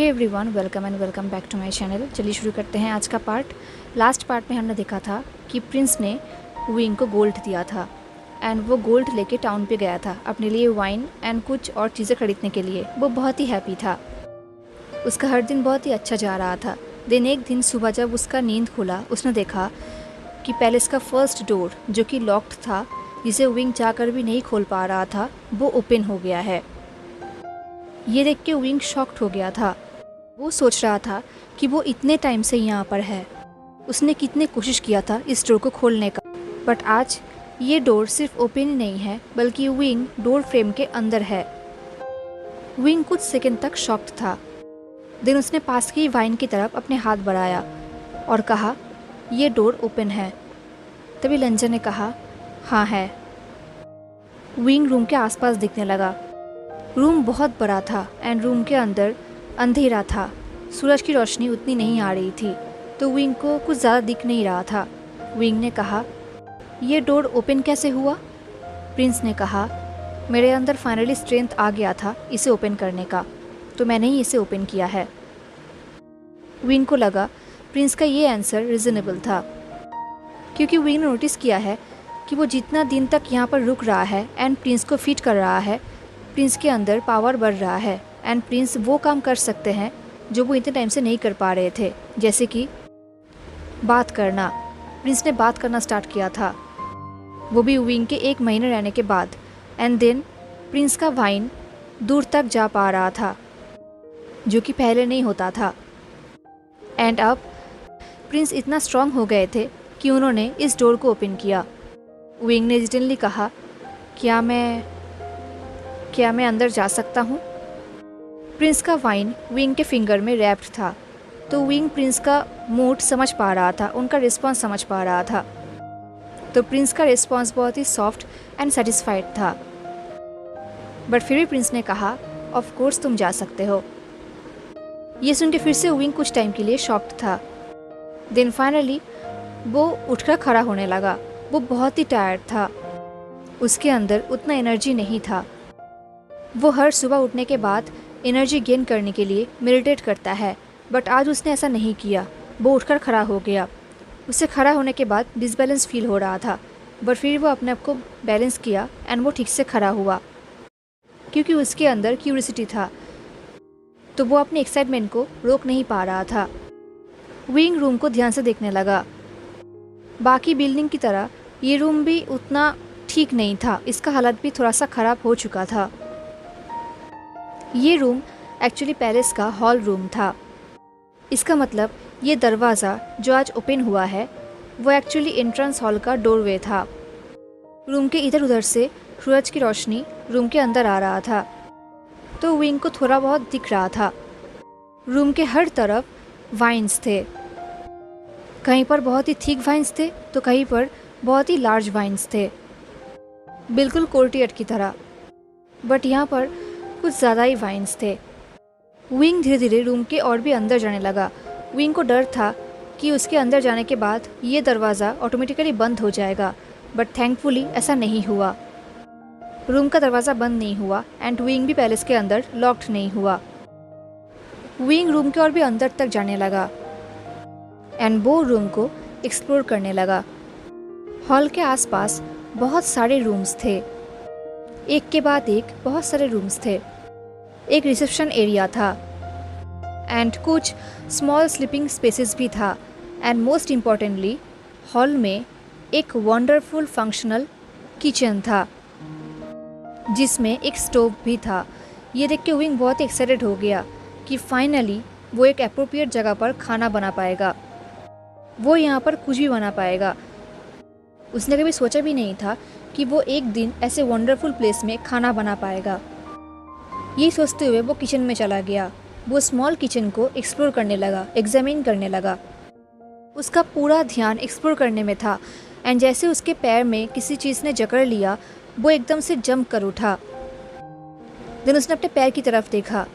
Hey everyone, welcome and welcome back to my channel. चलिए शुरू करते हैं आज का पार्ट। लास्ट पार्ट में हमने देखा था कि प्रिंस ने विंग को गोल्ड दिया था एंड वो गोल्ड लेके टाउन पे गया था अपने लिए वाइन एंड कुछ और चीज़ें खरीदने के लिए। वो बहुत ही हैप्पी था, उसका हर दिन बहुत ही अच्छा जा रहा था। दिन एक दिन सुबह जब उसका नींद खुला, उसने देखा कि पैलेस का फर्स्ट डोर जो कि लॉक्ड था, जिसे विंग जाकर भी नहीं खोल पा रहा था, वो ओपन हो गया है। ये देख के विंग शॉक्ड हो गया था। वो सोच रहा था कि वो इतने टाइम से यहाँ पर है, उसने कितने कोशिश किया था इस डोर को खोलने का, बट आज ये डोर सिर्फ ओपन ही नहीं है बल्कि विंग डोर फ्रेम के अंदर है। विंग कुछ सेकंड तक शॉक्ड था। देन उसने पास की वाइन की तरफ अपने हाथ बढ़ाया और कहा, ये डोर ओपन है। तभी लंजा ने कहा, हाँ है। विंग रूम के आसपास दिखने लगा। रूम बहुत बड़ा था एंड रूम के अंदर अंधेरा था। सूरज की रोशनी उतनी नहीं आ रही थी, तो विंग को कुछ ज़्यादा दिख नहीं रहा था। विंग ने कहा, ये डोर ओपन कैसे हुआ? प्रिंस ने कहा, मेरे अंदर फाइनली स्ट्रेंथ आ गया था इसे ओपन करने का, तो मैंने ही इसे ओपन किया है। विंग को लगा प्रिंस का ये आंसर रीज़नेबल था, क्योंकि विंग ने नोटिस किया है कि वो जितना दिन तक यहाँ पर रुक रहा है एंड प्रिंस को फीड कर रहा है, प्रिंस के अंदर पावर बढ़ रहा है एंड प्रिंस वो काम कर सकते हैं जो वो इतने टाइम से नहीं कर पा रहे थे, जैसे कि बात करना। प्रिंस ने बात करना स्टार्ट किया था, वो भी विंग के 1 महीने रहने के बाद। एंड देन प्रिंस का वाइन दूर तक जा पा रहा था, जो कि पहले नहीं होता था। एंड अब प्रिंस इतना स्ट्रांग हो गए थे कि उन्होंने इस डोर को ओपन किया। विंग ने जिटनली कहा, क्या मैं अंदर जा सकता हूँ? प्रिंस का वाइन विंग के फिंगर में रैप्ड था, तो विंग प्रिंस का मूड समझ पा रहा था, उनका रिस्पॉन्स समझ पा रहा था। तो प्रिंस का रिस्पॉन्स बहुत ही सॉफ्ट एंड सेटिस्फाइड था, बट फिर भी प्रिंस ने कहा, ऑफ कोर्स तुम जा सकते हो। ये सुन के फिर से विंग कुछ टाइम के लिए शॉक्ड था। देन फाइनली वो उठकर खड़ा होने लगा। वो बहुत ही टायर्ड था, उसके अंदर उतना एनर्जी नहीं था। वो हर सुबह उठने के बाद एनर्जी गेन करने के लिए मेडिटेट करता है, बट आज उसने ऐसा नहीं किया। वो उठकर खड़ा हो गया। उसे खड़ा होने के बाद डिसबैलेंस फील हो रहा था, बट फिर वो अपने आप को बैलेंस किया एंड वो ठीक से खड़ा हुआ, क्योंकि उसके अंदर क्यूरियोसिटी था, तो वो अपने एक्साइटमेंट को रोक नहीं पा रहा था। विंग रूम को ध्यान से देखने लगा। बाकी बिल्डिंग की तरह ये रूम भी उतना ठीक नहीं था, इसका हालत भी थोड़ा सा ख़राब हो चुका था। ये रूम एक्चुअली पैलेस का हॉल रूम था। इसका मतलब ये दरवाज़ा जो आज ओपन हुआ है वो एक्चुअली एंट्रेंस हॉल का डोरवे था। रूम के इधर उधर से सूरज की रोशनी रूम के अंदर आ रहा था, तो विंग को थोड़ा बहुत दिख रहा था। रूम के हर तरफ वाइन्स थे, कहीं पर बहुत ही थिक वाइन्स थे तो कहीं पर बहुत ही लार्ज वाइन्स थे, बिल्कुल कोर्टियट की तरह, बट यहाँ पर कुछ ज़्यादा ही वाइन्स थे। विंग धीरे धीरे रूम के और भी अंदर जाने लगा। विंग को डर था कि उसके अंदर जाने के बाद ये दरवाज़ा ऑटोमेटिकली बंद हो जाएगा, बट थैंकफुली ऐसा नहीं हुआ। रूम का दरवाज़ा बंद नहीं हुआ एंड विंग भी पैलेस के अंदर लॉक्ड नहीं हुआ। विंग रूम के और भी अंदर तक जाने लगा एंड वो रूम को एक्सप्लोर करने लगा। हॉल के आसपास बहुत सारे रूम्स थे, एक के बाद एक बहुत सारे रूम्स थे। एक रिसेप्शन एरिया था एंड कुछ स्मॉल स्लीपिंग स्पेसेस भी था। एंड मोस्ट इम्पॉर्टेंटली हॉल में एक वंडरफुल फंक्शनल किचन था, जिसमें एक स्टोव भी था। ये देख के विंग बहुत एक्साइटेड हो गया कि फाइनली वो एक एप्रोप्रिएट जगह पर खाना बना पाएगा, वो यहाँ पर कुछ भी बना पाएगा। उसने कभी सोचा भी नहीं था कि वो एक दिन ऐसे वंडरफुल प्लेस में खाना बना पाएगा। ये सोचते हुए वो किचन में चला गया। वो स्मॉल किचन को एक्सप्लोर करने लगा, एग्जामिन करने लगा। उसका पूरा ध्यान एक्सप्लोर करने में था एंड जैसे उसके पैर में किसी चीज़ ने जकड़ लिया, वो एकदम से जंप कर उठा। देन उसने अपने पैर की तरफ देखा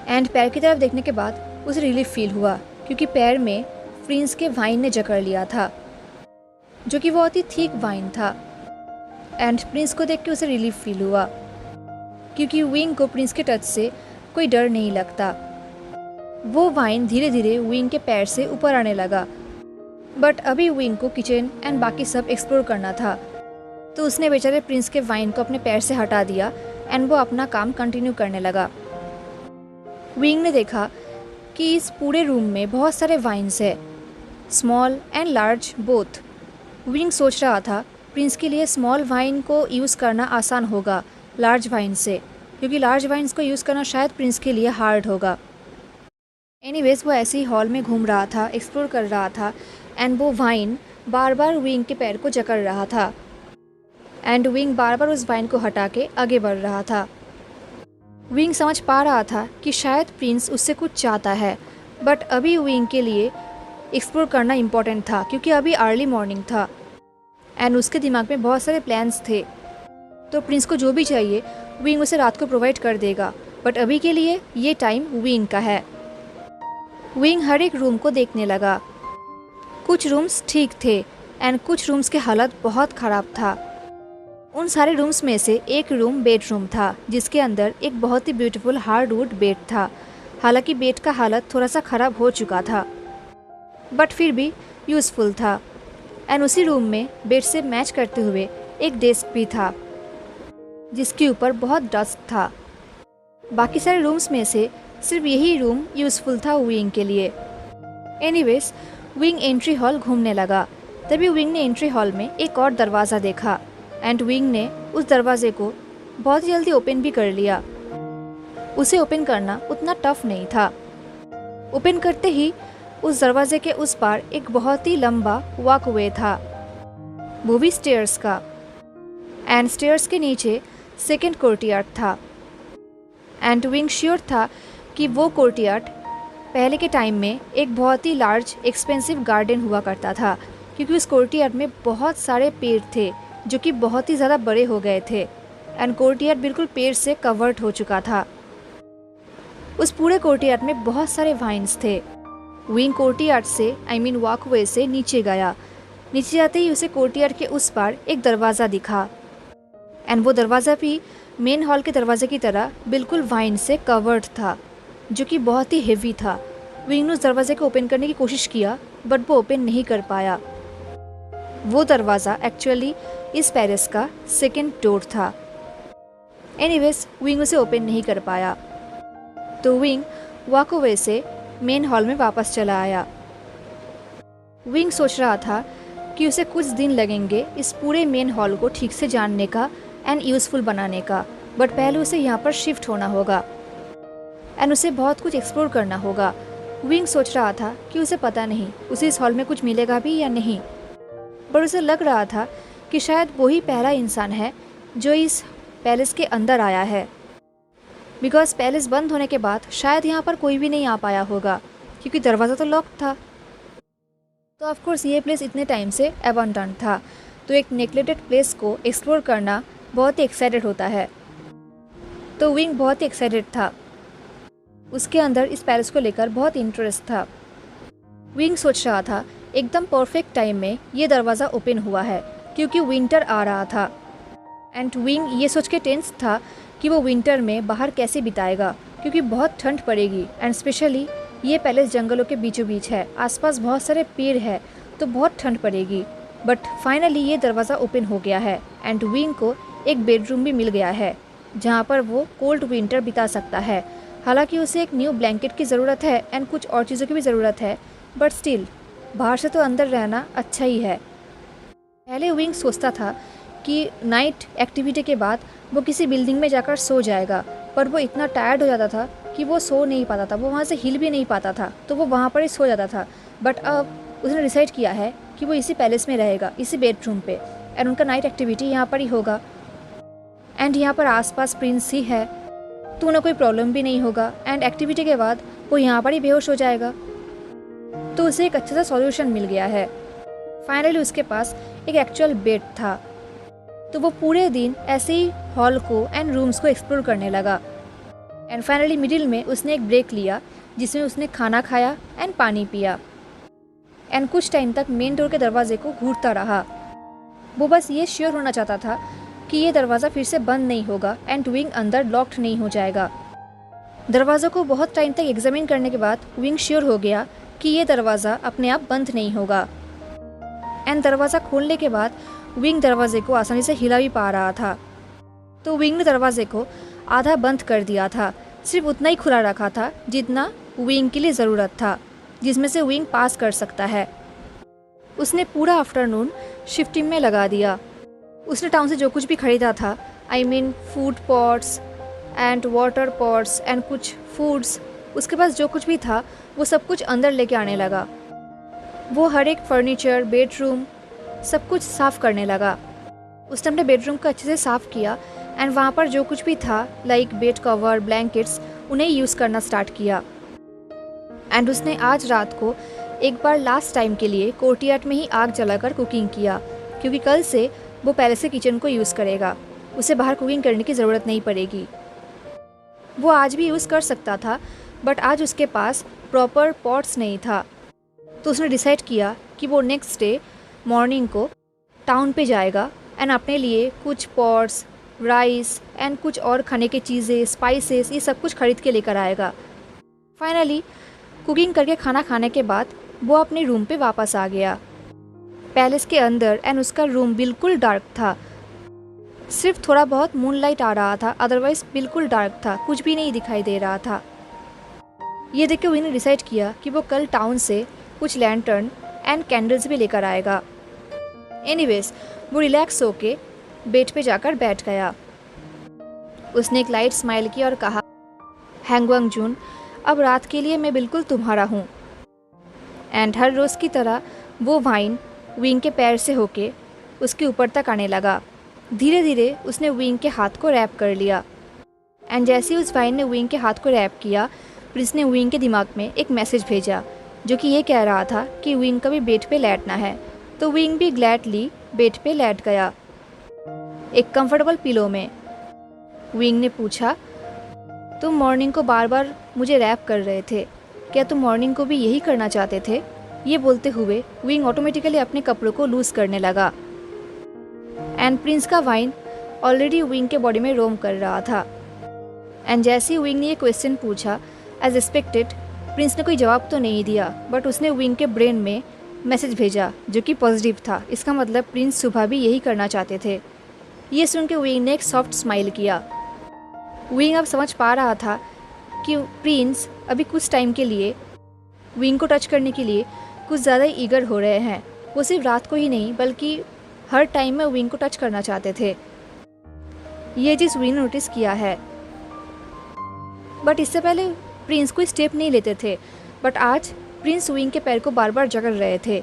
एंड पैर की तरफ देखने के बाद उसे रिलीफ फील हुआ, क्योंकि पैर में प्रिंस के वाइन ने जकड़ लिया था, जो कि बहुत ही थिक वाइन था। एंड प्रिंस को देख के उसे रिलीफ फील हुआ, क्योंकि विंग को प्रिंस के टच से कोई डर नहीं लगता। वो वाइन धीरे धीरे विंग के पैर से ऊपर आने लगा। बट अभी विंग को किचन एंड बाकी सब एक्सप्लोर करना था, तो उसने बेचारे प्रिंस के वाइन को अपने पैर से हटा दिया एंड वो अपना काम कंटिन्यू करने लगा। विंग ने देखा कि इस पूरे रूम में बहुत सारे वाइन्स है, small and large both. Wing सोच रहा था प्रिंस के लिए स्मॉल वाइन को यूज़ करना आसान होगा लार्ज वाइन से, क्योंकि लार्ज वाइन्स को यूज़ करना शायद प्रिंस के लिए हार्ड होगा। एनीवेज वो ऐसे ही हॉल में घूम रहा था, एक्सप्लोर कर रहा था एंड वो वाइन बार बार विंग के पैर को जकड़ रहा था एंड विंग बार बार उस वाइन को हटा के आगे बढ़ रहा था। विंग समझ पा रहा था कि शायद प्रिंस उससे कुछ चाहता है, बट अभी विंग के लिए एक्सप्लोर करना इम्पोर्टेंट था क्योंकि अभी अर्ली मॉर्निंग था एंड उसके दिमाग में बहुत सारे प्लान्स थे। तो प्रिंस को जो भी चाहिए विंग उसे रात को प्रोवाइड कर देगा, बट अभी के लिए ये टाइम विंग का है। विंग हर एक रूम को देखने लगा। कुछ रूम्स ठीक थे एंड कुछ रूम्स के हालत बहुत ख़राब था। उन सारे रूम्स में से एक रूम बेडरूम था, जिसके अंदर एक बहुत ही ब्यूटीफुल हार्डवुड बेड था। हालांकि बेड का हालत थोड़ा सा ख़राब हो चुका था, बट फिर भी यूज़फुल था। एंड उसी रूम में बेड से मैच करते हुए एक डेस्क भी था, जिसके ऊपर बहुत डस्ट था। बाकी सारे रूम्स में से सिर्फ यही रूम यूज़फुल था विंग के लिए। एनीवेज विंग एंट्री हॉल घूमने लगा। तभी विंग ने एंट्री हॉल में एक और दरवाज़ा देखा एंड विंग ने उस दरवाजे को बहुत ही जल्दी ओपन भी कर लिया। उसे ओपन करना उतना टफ नहीं था। ओपन करते ही उस दरवाजे के उस पार एक बहुत ही लंबा वॉकवे था, वो भी स्टेयर्स का। एंड स्टेयर्स के नीचे सेकेंड कोर्टयार्ड था एंड विंग श्योर था कि वो कोर्टयार्ड पहले के टाइम में एक बहुत ही लार्ज एक्सपेंसिव गार्डन हुआ करता था, क्योंकि उस कोर्टयार्ड में बहुत सारे पेड़ थे जो कि बहुत ही ज़्यादा बड़े हो गए थे एंड कोर्टयार्ड बिल्कुल पेड़ से कवर्ड हो चुका था। उस पूरे कोर्टयार्ड में बहुत सारे वाइन्स थे। विंग कोर्टयार्ड से वॉकवे से नीचे गया। नीचे जाते ही उसे कोर्टयार्ड के उस पार एक दरवाज़ा दिखा एंड वो दरवाज़ा भी मेन हॉल के दरवाजे की तरह बिल्कुल वाइन से कवर्ड था, जो कि बहुत ही हेवी था। विंग ने उस दरवाजे को ओपन करने की कोशिश किया, बट वो ओपन नहीं कर पाया। वो दरवाज़ा एक्चुअली इस पैलेस का सेकेंड डोर था। एनीवेज विंग उसे ओपन नहीं कर पाया, तो विंग वॉकवे से मेन हॉल में वापस चला आया। विंग सोच रहा था कि उसे कुछ दिन लगेंगे इस पूरे मेन हॉल को ठीक से जानने का एंड यूज़फुल बनाने का, बट पहले उसे यहाँ पर शिफ्ट होना होगा एंड उसे बहुत कुछ एक्सप्लोर करना होगा। विंग सोच रहा था कि उसे पता नहीं उसे इस हॉल में कुछ मिलेगा भी या नहीं, पर उसे लग रहा था कि शायद वही पहला इंसान है जो इस पैलेस के अंदर आया है, बिकॉज पैलेस बंद होने के बाद शायद यहाँ पर कोई भी नहीं आ पाया होगा, क्योंकि दरवाज़ा तो लॉक था। तो ऑफकोर्स ये प्लेस इतने टाइम से अबंडन था, तो एक नेग्लेक्टेड प्लेस को एक्सप्लोर करना बहुत ही एक्साइटेड होता है। तो विंग बहुत ही एक्साइटेड था, उसके अंदर इस पैलेस को लेकर बहुत इंटरेस्ट था। विंग सोच रहा था एकदम परफेक्ट टाइम में ये दरवाज़ा ओपन हुआ है, क्योंकि विंटर आ रहा था एंड विंग ये सोच के टेंस था कि वो विंटर में बाहर कैसे बिताएगा, क्योंकि बहुत ठंड पड़ेगी एंड स्पेशली ये पैलेस जंगलों के बीचों बीच है, आसपास बहुत सारे पेड़ है, तो बहुत ठंड पड़ेगी। बट फाइनली ये दरवाज़ा ओपन हो गया है एंड विंग को एक बेडरूम भी मिल गया है, जहाँ पर वो कोल्ड विंटर बिता सकता है। हालांकि उसे एक न्यू ब्लैंकेट की ज़रूरत है एंड कुछ और चीज़ों की भी ज़रूरत है, बट स्टिल बाहर से तो अंदर रहना अच्छा ही है। पहले विंग सोचता था कि नाइट एक्टिविटी के बाद वो किसी बिल्डिंग में जाकर सो जाएगा, पर वो इतना टायर्ड हो जाता था कि वो सो नहीं पाता था, वो वहाँ से हिल भी नहीं पाता था, तो वो वहाँ पर ही सो जाता था। बट अब उसने डिसाइड किया है कि वो इसी पैलेस में रहेगा, इसी बेडरूम पे, एंड उनका नाइट एक्टिविटी यहाँ पर ही होगा एंड यहाँ पर आसपास प्रिंस ही है, तो उन्हें कोई प्रॉब्लम भी नहीं होगा एंड एक्टिविटी के बाद वो यहाँ पर ही बेहोश हो जाएगा। तो उसे एक अच्छा सा सॉल्यूशन मिल गया है। फाइनली उसके पास एक एक्चुअल बेड था, तो वो पूरे दिन ऐसे ही हॉल को एंड रूम्स को एक्सप्लोर करने लगा एंड फाइनली मिडिल में उसने एक ब्रेक लिया, जिसमें उसने खाना खाया एंड पानी पिया एंड कुछ टाइम तक मेन डोर के दरवाजे को घूरता रहा। वो बस ये श्योर होना चाहता था कि ये दरवाज़ा फिर से बंद नहीं होगा एंड विंग अंदर लॉक्ड नहीं हो जाएगा। दरवाज़ा को बहुत टाइम तक एग्जामिन करने के बाद विंग श्योर हो गया कि ये दरवाज़ा अपने आप बंद नहीं होगा। एंड दरवाज़ा खोलने के बाद विंग दरवाजे को आसानी से हिला भी पा रहा था। तो विंग ने दरवाजे को आधा बंद कर दिया था, सिर्फ उतना ही खुला रखा था जितना विंग के लिए ज़रूरत था, जिसमें से विंग पास कर सकता है। उसने पूरा आफ्टरनून शिफ्टिंग में लगा दिया। उसने टाउन से जो कुछ भी खरीदा था, I mean food pots and water pots and कुछ फूड्स, उसके पास जो कुछ भी था वो सब कुछ अंदर लेके आने लगा। वो हर एक फर्नीचर, बेडरूम, सब कुछ साफ़ करने लगा। उसने अपने बेडरूम को अच्छे से साफ़ किया एंड वहाँ पर जो कुछ भी था लाइक बेड कवर, ब्लैंकेट्स, उन्हें यूज़ करना स्टार्ट किया। एंड उसने आज रात को एक बार लास्ट टाइम के लिए कोर्टयार्ड में ही आग जलाकर कुकिंग किया, क्योंकि कल से वो पैलेस के किचन को यूज़ करेगा। उसे बाहर कुकिंग करने की ज़रूरत नहीं पड़ेगी। वो आज भी यूज़ कर सकता था, बट आज उसके पास प्रॉपर पॉट्स नहीं था। तो उसने डिसाइड किया कि वो नेक्स्ट डे मॉर्निंग को टाउन पे जाएगा एंड अपने लिए कुछ पॉट्स, राइस एंड कुछ और खाने की चीज़ें, स्पाइसेस, ये सब कुछ खरीद के लेकर आएगा। फाइनली कुकिंग करके खाना खाने के बाद वो अपने रूम पे वापस आ गया। पैलेस के अंदर एंड उसका रूम बिल्कुल डार्क था। सिर्फ थोड़ा बहुत मूनलाइट आ रहा था, अदरवाइज बिल्कुल डार्क था, कुछ भी नहीं दिखाई दे रहा था। ये देख के विंग ने डिसाइड किया कि वो कल टाउन से कुछ लैंटर्न एंड कैंडल्स भी लेकर आएगा। एनीवेज वो रिलैक्स होके बेड पे जाकर बैठ गया। उसने एक लाइट स्माइल की और कहा, हैंगवांग जून, अब रात के लिए मैं बिल्कुल तुम्हारा हूँ। एंड हर रोज़ की तरह वो वाइन विंग के पैर से होके उसके ऊपर तक आने लगा। धीरे धीरे उसने विंग के हाथ को रैप कर लिया। एंड जैसे ही उस वाइन ने विंग के हाथ को रैप किया, प्रिंस ने विंग के दिमाग में एक मैसेज भेजा जो कि ये कह रहा था कि विंग का भी बेड पे लेटना है। तो विंग भी ग्लैडली बेड पे लेट गया, एक कंफर्टेबल पिलो में। विंग ने पूछा, तुम मॉर्निंग को बार बार मुझे रैप कर रहे थे, क्या तुम मॉर्निंग को भी यही करना चाहते थे? ये बोलते हुए विंग ऑटोमेटिकली अपने कपड़ों को लूज़ करने लगा। एंड प्रिंस का वाइन ऑलरेडी विंग के बॉडी में रोम कर रहा था। एंड जैसे ही विंग ने ये क्वेश्चन पूछा, एज एक्सपेक्टेड प्रिंस ने कोई जवाब तो नहीं दिया, बट उसने विंग के ब्रेन में मैसेज भेजा जो कि पॉजिटिव था। इसका मतलब प्रिंस सुबह भी यही करना चाहते थे। ये सुन के विंग ने एक सॉफ्ट स्माइल किया। विंग अब समझ पा रहा था कि प्रिंस अभी कुछ टाइम के लिए विंग को टच करने के लिए कुछ ज़्यादा ही ईगर हो रहे हैं। वो सिर्फ रात को ही नहीं बल्कि हर टाइम में विंग को टच करना चाहते थे। ये चीज़ विंग ने नोटिस किया है, बट इससे पहले प्रिंस कोई स्टेप नहीं लेते थे। बट आज प्रिंस विंग के पैर को बार बार जकड़ रहे थे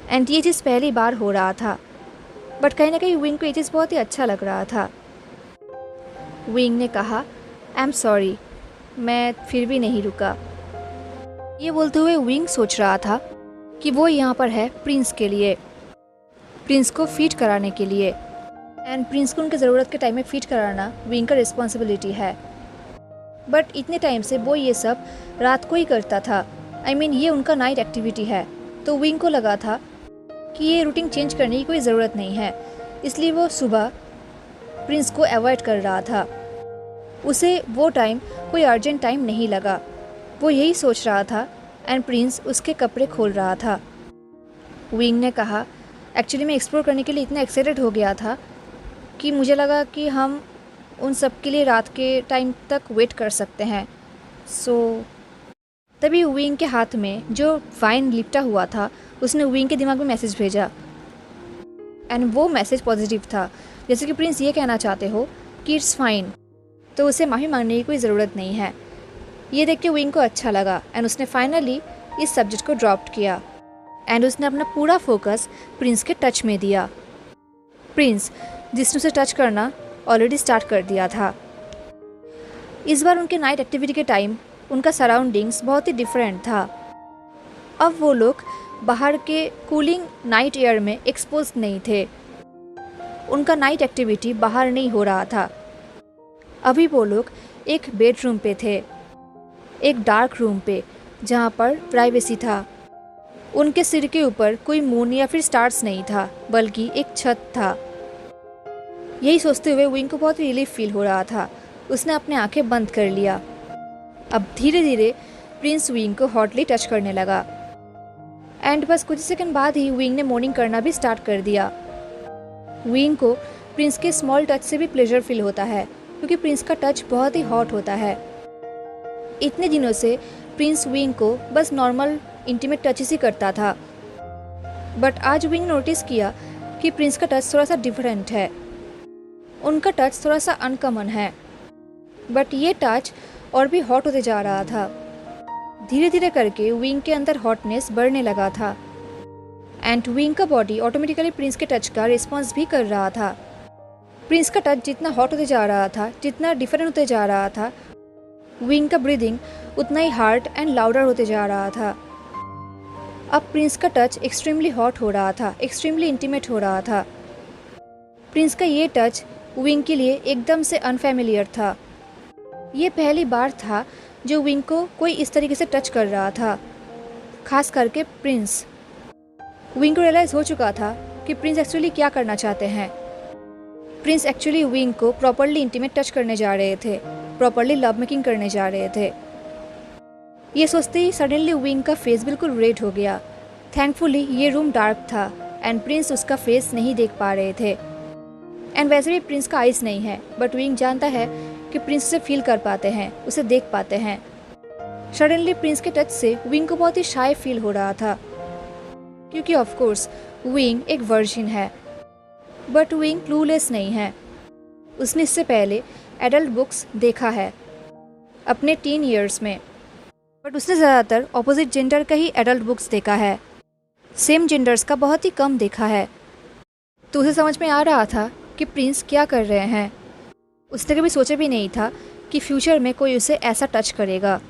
एंड ये चीज़ पहली बार हो रहा था। बट कहीं ना कहीं विंग को ये चीज़ बहुत ही अच्छा लग रहा था। विंग ने कहा, आई एम सॉरी, मैं फिर भी नहीं रुका। ये बोलते हुए विंग सोच रहा था कि वो यहाँ पर है प्रिंस के लिए, प्रिंस को फीड कराने के लिए। एंड प्रिंस को उनकी ज़रूरत के टाइम में फीड कराना विंग का रिस्पॉन्सिबिलिटी है। बट इतने टाइम से वो ये सब रात को ही करता था। आई मीन ये उनका नाइट एक्टिविटी है। तो विंग को लगा था कि ये रूटीन चेंज करने की कोई ज़रूरत नहीं है, इसलिए वो सुबह प्रिंस को अवॉइड कर रहा था। उसे वो टाइम कोई अर्जेंट टाइम नहीं लगा, वो यही सोच रहा था। एंड प्रिंस उसके कपड़े खोल रहा था। विंग ने कहा, एक्चुअली मैं एक्सप्लोर करने के लिए इतना एक्साइटेड हो गया था कि मुझे लगा कि हम उन सब के लिए रात के टाइम तक वेट कर सकते हैं। तभी विंग के हाथ में जो वाइन लिपटा हुआ था, उसने विंग के दिमाग में मैसेज भेजा एंड वो मैसेज पॉजिटिव था। जैसे कि प्रिंस ये कहना चाहते हो कि इट्स फाइन, तो उसे माफ़ी मांगने की कोई ज़रूरत नहीं है। ये देख के विंग को अच्छा लगा एंड उसने फाइनली इस सब्जेक्ट को ड्रॉप किया एंड उसने अपना पूरा फोकस प्रिंस के टच में दिया। प्रिंस जिसने उसे टच करना ऑलरेडी स्टार्ट कर दिया था। इस बार उनके नाइट एक्टिविटी के टाइम उनका सराउंडिंग्स बहुत ही डिफरेंट था। अब वो लोग बाहर के कूलिंग नाइट एयर में एक्सपोज नहीं थे। उनका नाइट एक्टिविटी बाहर नहीं हो रहा था। अभी वो लोग एक बेडरूम पे थे, एक डार्क रूम पे जहाँ पर प्राइवेसी था। उनके सिर के ऊपर कोई मून या फिर स्टार्स नहीं था, बल्कि एक छत था। यही सोचते हुए विंग को बहुत रिलीफ फील हो रहा था। उसने अपने आंखें बंद कर लिया। अब धीरे धीरे प्रिंस विंग को हॉटली टच करने लगा एंड बस कुछ सेकंड बाद ही विंग ने मॉर्निंग करना भी स्टार्ट कर दिया। विंग को प्रिंस के स्मॉल टच से भी प्लेजर फील होता है क्योंकि प्रिंस का टच बहुत ही हॉट होता है। इतने दिनों से प्रिंस विंग को बस नॉर्मल इंटीमेट टचेस ही करता था, बट आज विंग नोटिस किया कि प्रिंस का टच थोड़ा सा डिफरेंट है। उनका टच थोड़ा सा अनकॉमन है, बट ये टच और भी हॉट होते जा रहा था। धीरे धीरे करके विंग के अंदर हॉटनेस बढ़ने लगा था एंड विंग का बॉडी ऑटोमेटिकली प्रिंस के टच का रिस्पॉन्स भी कर रहा था। प्रिंस का टच जितना हॉट होते जा रहा था, जितना डिफरेंट होते जा रहा था, विंग का ब्रीदिंग उतना ही हार्ड एंड लाउडर होते जा रहा था। अब प्रिंस का टच एक्सट्रीमली हॉट हो रहा था, एक्सट्रीमली इंटीमेट हो रहा था। प्रिंस का ये टच विंग के लिए एकदम से अनफैमिलियर था। ये पहली बार था जो विंग को कोई इस तरीके से टच कर रहा था, खास करके प्रिंस। विंग को रियलाइज़ हो चुका था कि प्रिंस एक्चुअली क्या करना चाहते हैं। प्रिंस एक्चुअली विंग को प्रॉपरली इंटीमेट टच करने जा रहे थे, प्रॉपरली लव मेकिंग करने जा रहे थे। ये सोचते ही सडनली विंग का फेस बिल्कुल रेड हो गया। थैंकफुली ये रूम डार्क था एंड प्रिंस उसका फेस नहीं देख पा रहे थे। एंड वैसे भी प्रिंस का आइज़ नहीं है, बट विंग जानता है कि प्रिंस उसे फील कर पाते हैं, उसे देख पाते हैं। सडनली प्रिंस के टच से विंग को बहुत ही शाय फील हो रहा था क्योंकि ऑफ कोर्स विंग एक वर्जिन है, बट विंग क्लूलेस नहीं है। उसने इससे पहले एडल्ट बुक्स देखा है अपने टीन ईयर्स में, बट उसने ज़्यादातर ऑपोजिट जेंडर का ही एडल्ट बुक्स देखा है, सेम जेंडर्स का बहुत ही कम देखा है। तो उसे समझ में आ रहा था कि प्रिंस क्या कर रहे हैं। उसने कभी सोचा भी नहीं था कि फ्यूचर में कोई उसे ऐसा टच करेगा,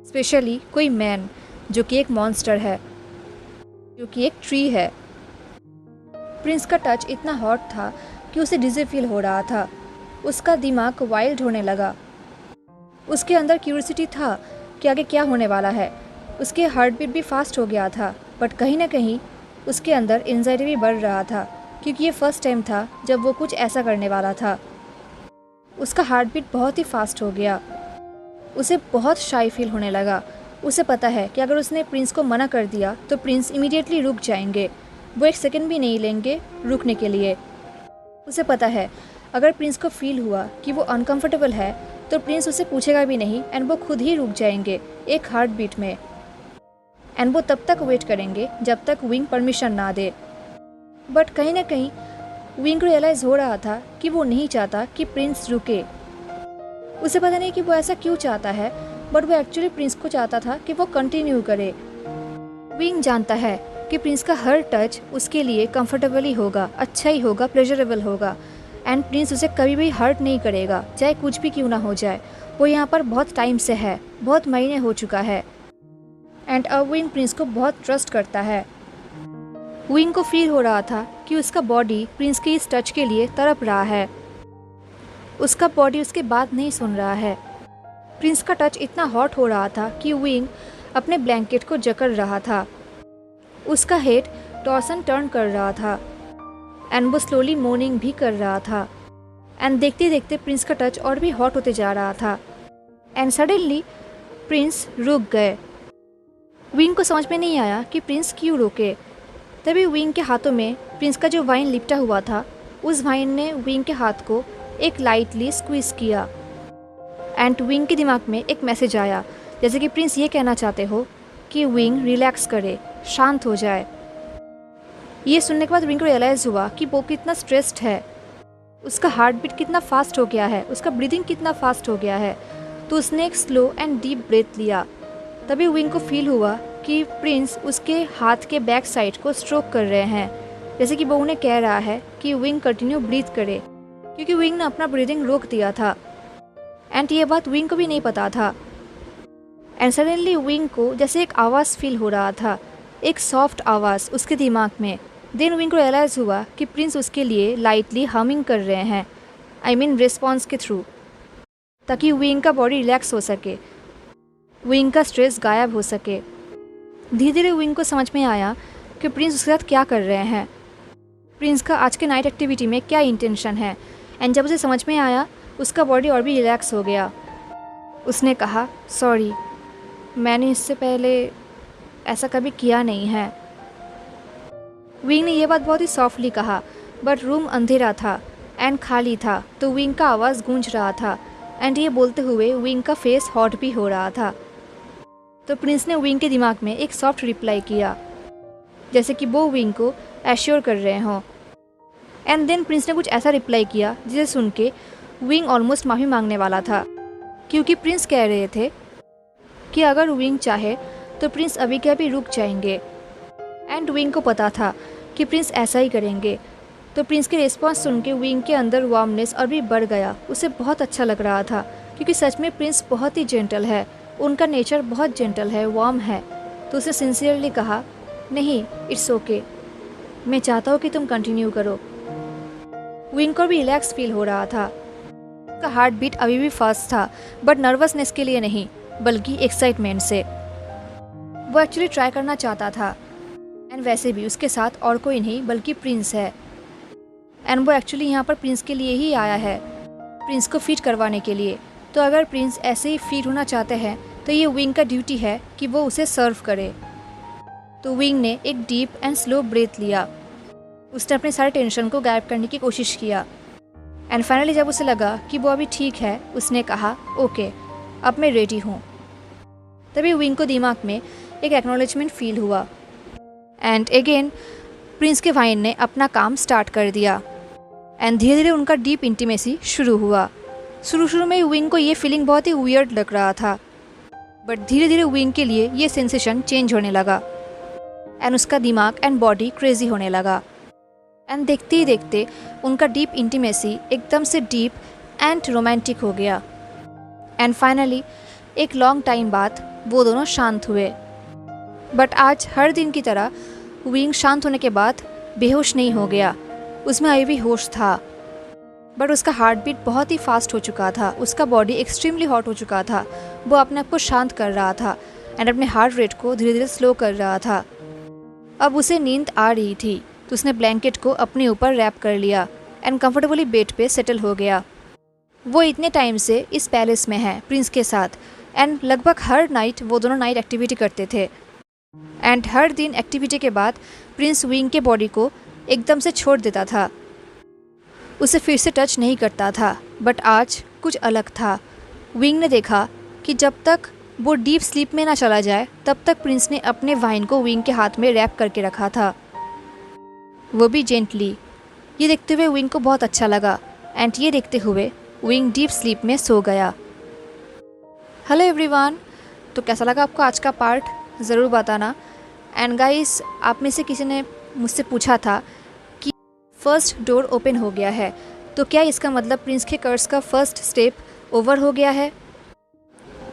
स्पेशली कोई मैन जो कि एक मॉन्स्टर है, जो कि एक ट्री है। प्रिंस का टच इतना हॉट था कि उसे डिज़ी फील हो रहा था। उसका दिमाग वाइल्ड होने लगा। उसके अंदर क्यूरियोसिटी था कि आगे क्या होने वाला है। उसके हार्ट बीट भी फास्ट हो गया था, बट कहीं ना कहीं उसके अंदर एंजाइटी भी बढ़ रहा था क्योंकि ये फर्स्ट टाइम था जब वो कुछ ऐसा करने वाला था। उसका हार्ट बीट बहुत ही फास्ट हो गया। उसे बहुत शाई फील होने लगा। उसे पता है कि अगर उसने प्रिंस को मना कर दिया तो प्रिंस इमीडिएटली रुक जाएंगे, वो एक सेकंड भी नहीं लेंगे रुकने के लिए। उसे पता है अगर प्रिंस को फील हुआ कि वो अनकंफर्टेबल है तो प्रिंस उसे पूछेगा भी नहीं एंड वो खुद ही रुक जाएंगे एक हार्ट बीट में। एंड वो तब तक वेट करेंगे जब तक विंग परमिशन ना दे। बट कहीं ना कहीं विंग को रियलाइज़ हो रहा था कि वो नहीं चाहता कि प्रिंस रुके। उसे पता नहीं कि वो ऐसा क्यों चाहता है, बट वो एक्चुअली प्रिंस को चाहता था कि वो कंटिन्यू करे। विंग जानता है कि प्रिंस का हर टच उसके लिए कंफर्टेबल ही होगा, अच्छा ही होगा, प्लेजरेबल होगा एंड प्रिंस उसे कभी भी हर्ट नहीं करेगा, चाहे कुछ भी क्यों ना हो जाए। वो यहाँ पर बहुत टाइम से है, बहुत महीने हो चुका है एंड अब विंग प्रिंस को बहुत ट्रस्ट करता है। विंग को फील हो रहा था कि उसका बॉडी प्रिंस के इस टच के लिए तड़प रहा है। उसका बॉडी उसकी बात नहीं सुन रहा है। प्रिंस का टच इतना हॉट हो रहा था कि विंग अपने ब्लैंकेट को जकड़ रहा था। उसका हेड टॉस एंड टर्न कर रहा था एंड वो स्लोली मोर्निंग भी कर रहा था। एंड देखते देखते प्रिंस का टच और भी हॉट होते जा रहा था एंड सडनली प्रिंस रुक गए। विंग को समझ में नहीं आया कि प्रिंस क्यों रुके। तभी विंग के हाथों में प्रिंस का जो वाइन लिपटा हुआ था, उस वाइन ने विंग के हाथ को एक लाइटली स्क्वीज किया एंड विंग के दिमाग में एक मैसेज आया, जैसे कि प्रिंस ये कहना चाहते हो कि विंग रिलैक्स करे, शांत हो जाए। ये सुनने के बाद विंग को रियलाइज़ हुआ कि वो कितना स्ट्रेस्ड है, उसका हार्ट बीट कितना फास्ट हो गया है, उसका ब्रीदिंग कितना फास्ट हो गया है। तो उसने एक स्लो एंड डीप ब्रेथ लिया। तभी विंग को फील हुआ कि प्रिंस उसके हाथ के बैक साइड को स्ट्रोक कर रहे हैं, जैसे कि वो उन्हें कह रहा है कि विंग कंटिन्यू ब्रीथ करे, क्योंकि विंग ने अपना ब्रीदिंग रोक दिया था एंड ये बात विंग को भी नहीं पता था। एंड सडनली विंग को जैसे एक आवाज़ फील हो रहा था, एक सॉफ्ट आवाज़ उसके दिमाग में। देन विंग को रियलाइज़ हुआ कि प्रिंस उसके लिए लाइटली हमिंग कर रहे हैं, आई मीन रिस्पॉन्स के थ्रू, ताकि विंग का बॉडी रिलैक्स हो सके, विंग का स्ट्रेस गायब हो सके। धीरे धीरे विंग को समझ में आया कि प्रिंस उसके साथ क्या कर रहे हैं, प्रिंस का आज के नाइट एक्टिविटी में क्या इंटेंशन है। एंड जब उसे समझ में आया उसका बॉडी और भी रिलैक्स हो गया। उसने कहा, सॉरी, मैंने इससे पहले ऐसा कभी किया नहीं है। विंग ने यह बात बहुत ही सॉफ्टली कहा, बट रूम अंधेरा था एंड खाली था, तो विंग का आवाज़ गूंज रहा था एंड ये बोलते हुए विंग का फेस हॉट भी हो रहा था। तो प्रिंस ने विंग के दिमाग में एक सॉफ्ट रिप्लाई किया, जैसे कि वो विंग को एश्योर कर रहे हों। एंड देन प्रिंस ने कुछ ऐसा रिप्लाई किया जिसे सुन के विंग ऑलमोस्ट माफ़ी मांगने वाला था, क्योंकि प्रिंस कह रहे थे कि अगर विंग चाहे तो प्रिंस अभी के अभी रुक जाएंगे। एंड विंग को पता था कि प्रिंस ऐसा ही करेंगे। तो प्रिंस के रिस्पॉन्स सुन के विंग के अंदर वार्मनेस और भी बढ़ गया। उसे बहुत अच्छा लग रहा था, क्योंकि सच में प्रिंस बहुत ही जेंटल है, उनका नेचर बहुत जेंटल है, वार्म है। तो उसे सिंसियरली कहा, नहीं, इट्स ओके, मैं चाहता हूँ कि तुम कंटिन्यू करो। विंग को भी रिलैक्स फील हो रहा था। उसका हार्ट बीट अभी भी फास्ट था, बट नर्वसनेस के लिए नहीं, बल्कि एक्साइटमेंट से। वो एक्चुअली ट्राई करना चाहता था। एंड वैसे भी उसके साथ और कोई नहीं बल्कि प्रिंस है। एंड वो एक्चुअली यहाँ पर प्रिंस के लिए ही आया है, प्रिंस को फीड करवाने के लिए। तो अगर प्रिंस ऐसे ही फीड होना चाहते हैं तो ये विंग का ड्यूटी है कि वो उसे सर्व करे। तो विंग ने एक डीप एंड स्लो ब्रेथ लिया। उसने अपने सारे टेंशन को गायब करने की कोशिश किया। एंड फाइनली जब उसे लगा कि वो अभी ठीक है, उसने कहा, ओके, अब मैं रेडी हूँ। तभी विंग को दिमाग में एक एक्नॉलेजमेंट फील हुआ। एंड अगेन प्रिंस के वाइन ने अपना काम स्टार्ट कर दिया। एंड धीरे धीरे उनका डीप इंटीमेसी शुरू हुआ। शुरू में विंग को ये फीलिंग बहुत ही वियर्ड लग रहा था, बट धीरे धीरे विंग के लिए ये सेंसेशन चेंज होने लगा। एंड उसका दिमाग एंड बॉडी क्रेजी होने लगा। एंड देखते ही देखते उनका डीप इंटीमेसी एकदम से डीप एंड रोमांटिक हो गया। एंड फाइनली एक लॉन्ग टाइम बाद वो दोनों शांत हुए। बट आज हर दिन की तरह विंग शांत होने के बाद बेहोश नहीं हो गया, उसमें अभी भी होश था। बट उसका हार्ट बीट बहुत ही फास्ट हो चुका था, उसका बॉडी एक्सट्रीमली हॉट हो चुका था। वो अपने आप को शांत कर रहा था एंड अपने हार्ट रेट को धीरे धीरे स्लो कर रहा था। अब उसे नींद आ रही थी, तो उसने ब्लैंकेट को अपने ऊपर रैप कर लिया एंड कंफर्टेबली बेड पे सेटल हो गया। वो इतने टाइम से इस पैलेस में है प्रिंस के साथ, एंड लगभग हर नाइट वो दोनों नाइट एक्टिविटी करते थे। एंड हर दिन एक्टिविटी के बाद प्रिंस विंग के बॉडी को एकदम से छोड़ देता था, उसे फिर से टच नहीं करता था। बट आज कुछ अलग था। विंग ने देखा कि जब तक वो डीप स्लीप में ना चला जाए तब तक प्रिंस ने अपने वाइन को विंग के हाथ में रैप करके रखा था, वो भी जेंटली। ये देखते हुए विंग को बहुत अच्छा लगा एंड ये देखते हुए विंग डीप स्लीप में सो गया। हेलो एवरीवन, तो कैसा लगा आपको आज का पार्ट, ज़रूर बताना। एंड गाइस, आप में से किसी ने मुझसे पूछा था कि फर्स्ट डोर ओपन हो गया है, तो क्या इसका मतलब प्रिंस के कर्स का फर्स्ट स्टेप ओवर हो गया है?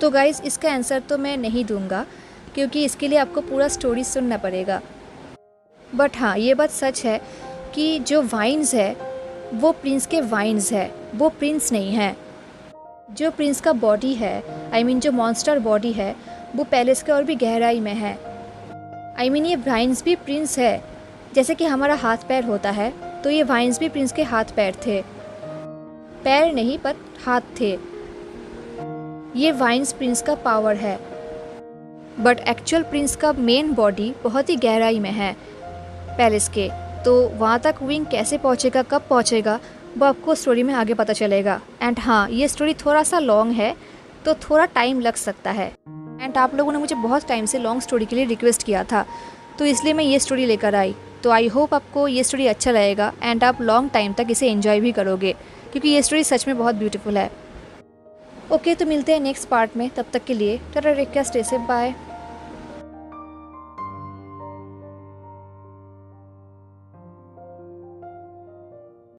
तो गाइस, इसका आंसर तो मैं नहीं दूंगा, क्योंकि इसके लिए आपको पूरा स्टोरी सुनना पड़ेगा। बट हाँ, ये बात सच है कि जो वाइन्स है वो प्रिंस के वाइन्स है, वो प्रिंस नहीं है। जो प्रिंस का बॉडी है, जो मॉन्स्टर बॉडी है, वो पैलेस के और भी गहराई में है। ये वाइन्स भी प्रिंस है। जैसे कि हमारा हाथ पैर होता है, तो ये वाइन्स भी प्रिंस के हाथ पैर थे। पैर नहीं, पर हाथ थे। ये वाइन्स प्रिंस का पावर है। बट एक्चुअल प्रिंस का मेन बॉडी बहुत ही गहराई में है पैलेस के। तो वहाँ तक विंग कैसे पहुँचेगा, कब पहुँचेगा, वो आपको स्टोरी में आगे पता चलेगा। एंड हाँ, ये स्टोरी थोड़ा सा लॉन्ग है, तो थोड़ा टाइम लग सकता है। एंड आप लोगों ने मुझे बहुत टाइम से लॉन्ग स्टोरी के लिए रिक्वेस्ट किया था, तो इसलिए मैं ये स्टोरी लेकर आई। तो आई होप आपको ये स्टोरी अच्छा लगेगा एंड आप लॉन्ग टाइम तक इसे एंजॉय भी करोगे, क्योंकि ये स्टोरी सच में बहुत ब्यूटीफुल है। ओके, तो मिलते हैं नेक्स्ट पार्ट में। तब तक के लिए tata, take care, stay safe, bye.